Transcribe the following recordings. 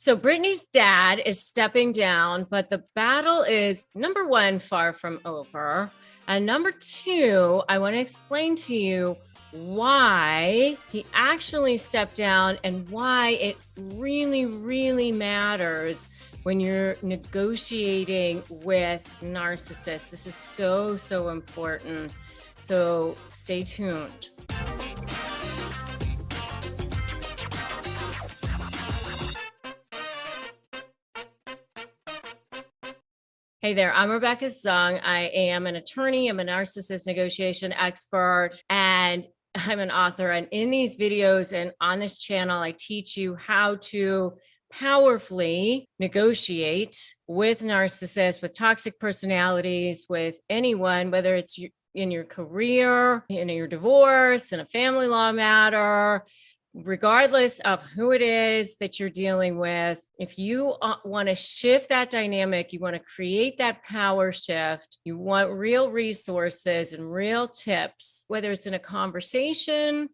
So Britney's dad is stepping down, but the battle is, number one, far from over. And number two, I want to explain to you why he actually stepped down and why it really, really matters when you're negotiating with narcissists. This is so, so important. So stay tuned. Hey there, I'm Rebecca Zung. I am an attorney, I'm a narcissist negotiation expert, and I'm an author. And in these videos and on this channel, I teach you how to powerfully negotiate with narcissists, with toxic personalities, with anyone, whether it's in your career, in your divorce, in a family law matter, regardless of who it is that you're dealing with. If you want to shift that dynamic, you want to create that power shift, you want real resources and real tips, whether it's in a conversation,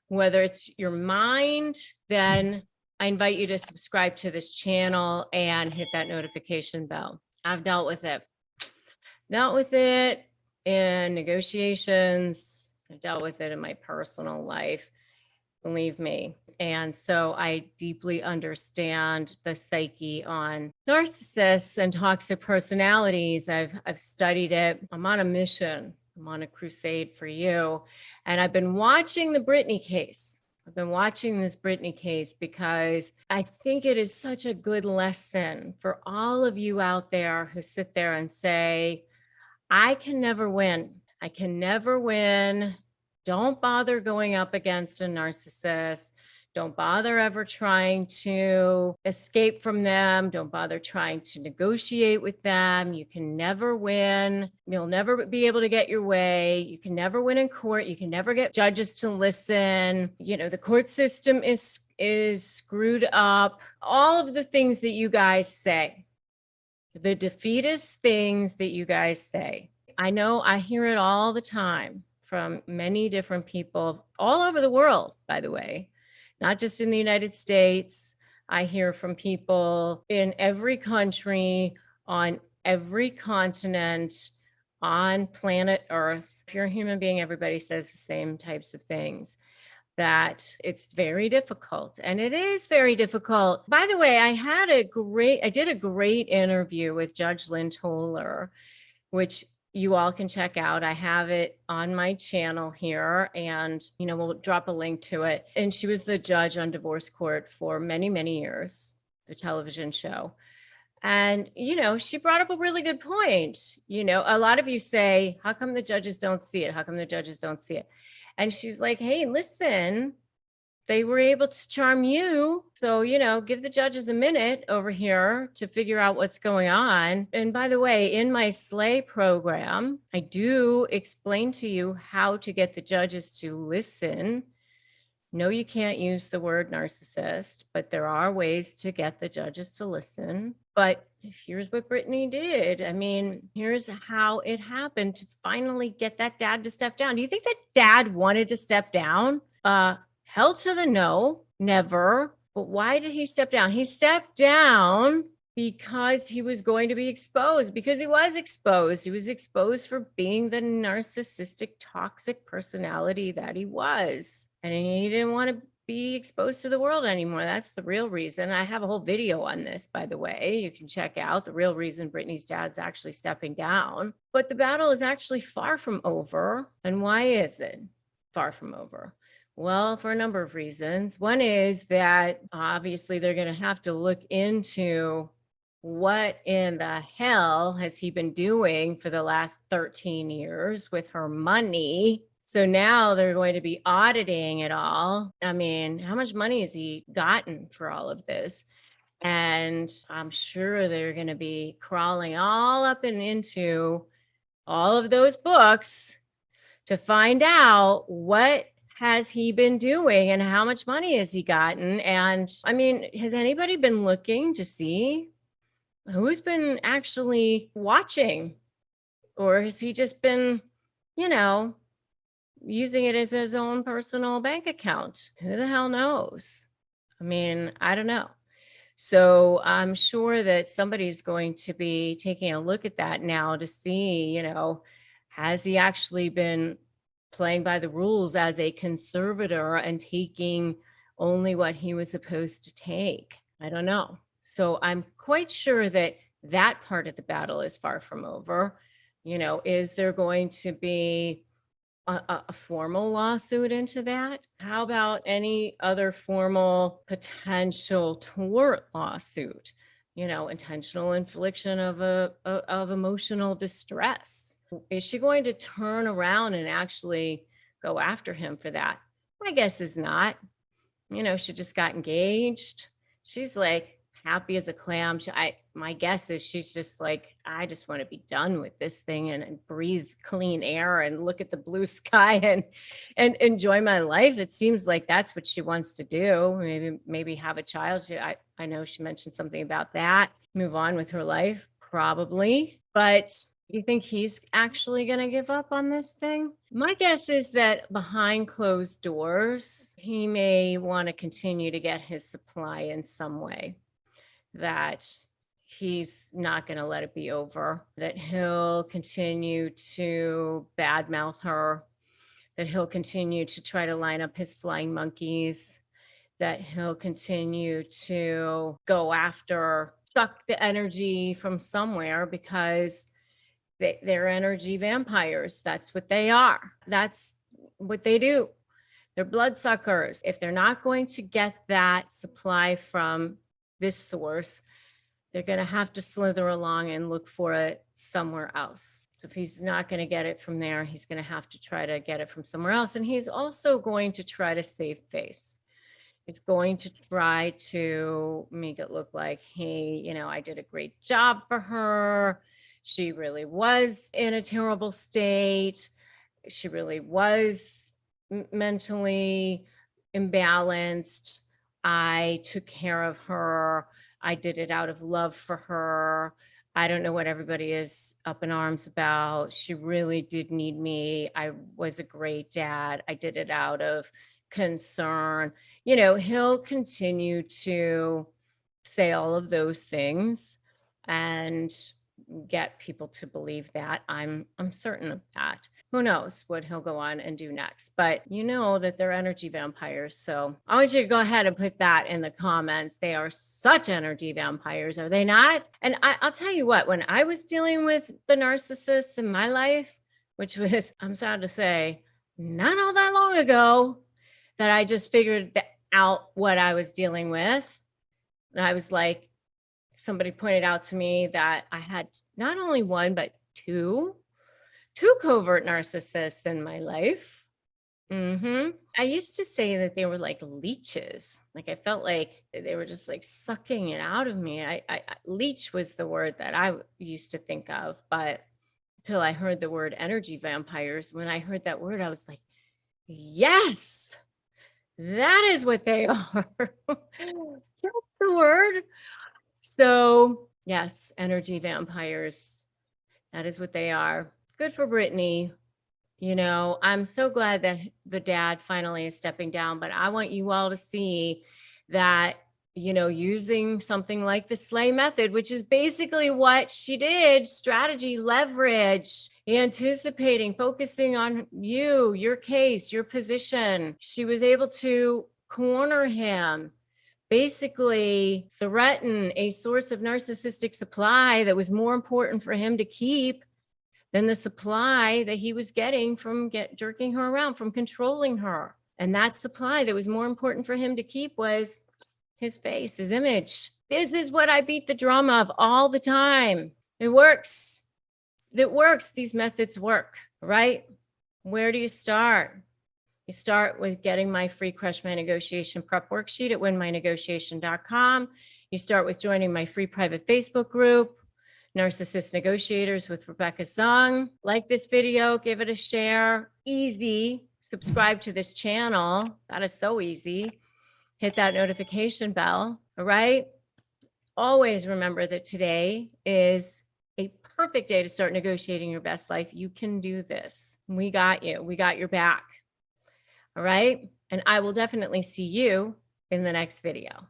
whether it's your mind, then I invite you to subscribe to this channel and hit that notification bell. I've dealt with it in negotiations. I've dealt with it in my personal life. Believe me. And so I deeply understand the psyche on narcissists and toxic personalities. I've studied it. I'm on a mission. I'm on a crusade for you. And I've been watching the Britney case. I've been watching this Britney case because I think it is such a good lesson for all of you out there who sit there and say, I can never win. I can never win. Don't bother going up against a narcissist. Don't bother ever trying to escape from them. Don't bother trying to negotiate with them. You can never win. You'll never be able to get your way. You can never win in court. You can never get judges to listen. You know, the court system is screwed up. All of the things that you guys say, the defeatist things that you guys say. I know I hear it all the time from many different people all over the world, by the way, not just in the United States. I hear from people in every country, on every continent, on planet Earth. If you're a human being, everybody says the same types of things, that it's very difficult. And it is very difficult. By the way, I did a great interview with Judge Lynn Toller, which you all can check out. I have it on my channel here, and we'll drop a link to it. And she was the judge on Divorce Court for many, many years, the television show. And she brought up a really good point. A lot of you say, how come the judges don't see it? How come the judges don't see it? And she's like, hey, listen, they were able to charm you. So, give the judges a minute over here to figure out what's going on. And by the way, in my Slay program, I do explain to you how to get the judges to listen. No, you can't use the word narcissist, but there are ways to get the judges to listen. But here's what Britney did. I mean, here's how it happened to finally get that dad to step down. Do you think that dad wanted to step down? Hell to the no, never. But why did he step down? He stepped down because he was going to be exposed, because he was exposed. He was exposed for being the narcissistic, toxic personality that he was. And he didn't want to be exposed to the world anymore. That's the real reason. I have a whole video on this, by the way. You can check out the real reason Britney's dad's actually stepping down. But the battle is actually far from over. And why is it far from over? Well, for a number of reasons. One is that obviously they're going to have to look into what in the hell has he been doing for the last 13 years with her money. So now they're going to be auditing it all. I mean, how much money has he gotten for all of this? And I'm sure they're going to be crawling all up and into all of those books to find out what has he been doing and how much money has he gotten. And I mean, has anybody been looking to see who's been actually watching? Or has he just been, using it as his own personal bank account? Who the hell knows? I mean, I don't know. So I'm sure that somebody's going to be taking a look at that now to see, has he actually been playing by the rules as a conservator and taking only what he was supposed to take? I don't know. So I'm quite sure that that part of the battle is far from over. Is there going to be a formal lawsuit into that? How about any other formal potential tort lawsuit? Intentional infliction of emotional distress. Is she going to turn around and actually go after him for that? My guess is not. She just got engaged. She's like happy as a clam. My guess is she's just like, I just want to be done with this thing and breathe clean air and look at the blue sky and enjoy my life. It seems like that's what she wants to do. Maybe have a child. I know she mentioned something about that. Move on with her life, probably. But you think he's actually going to give up on this thing? My guess is that behind closed doors, he may want to continue to get his supply in some way, that he's not going to let it be over, that he'll continue to badmouth her, that he'll continue to try to line up his flying monkeys, that he'll continue to go after, suck the energy from somewhere, because they're energy vampires. That's what they are. That's what they do. They're bloodsuckers. If they're not going to get that supply from this source, they're going to have to slither along and look for it somewhere else. So if he's not going to get it from there, he's going to have to try to get it from somewhere else. And he's also going to try to save face. He's going to try to make it look like, hey, I did a great job for her. She really was in a terrible state. She really was mentally imbalanced. I took care of her. I did it out of love for her. I don't know what everybody is up in arms about. She really did need me. I was a great dad. I did it out of concern. He'll continue to say all of those things and get people to believe that. I'm certain of that. Who knows what he'll go on and do next, but that they're energy vampires. So I want you to go ahead and put that in the comments. They are such energy vampires, are they not? And I'll tell you what, when I was dealing with the narcissists in my life, which was, I'm sad to say, not all that long ago, that I just figured out what I was dealing with. And I was like, somebody pointed out to me that I had not only one, but two covert narcissists in my life. I used to say that they were like leeches. Like I felt like they were just like sucking it out of me. Leech was the word that I used to think of, but until I heard the word energy vampires, when I heard that word, I was like, yes, that is what they are. That's the word. So yes, energy vampires, that is what they are. Good for Britney. I'm so glad that the dad finally is stepping down, but I want you all to see that, using something like the SLAY method, which is basically what she did, strategy, leverage, anticipating, focusing on you, your case, your position. She was able to corner him, basically threaten a source of narcissistic supply that was more important for him to keep than the supply that he was getting from jerking her around, from controlling her. And that supply that was more important for him to keep was his face, his image. This is what I beat the drum of all the time. It works. It works. These methods work, right? Where do you start? You start with getting my free Crush My Negotiation prep worksheet at winmynegotiation.com. You start with joining my free private Facebook group, Narcissist Negotiators with Rebecca Zung. Like this video, give it a share. Easy. Subscribe to this channel. That is so easy. Hit that notification bell. All right. Always remember that today is a perfect day to start negotiating your best life. You can do this. We got you. We got your back. All right. And I will definitely see you in the next video.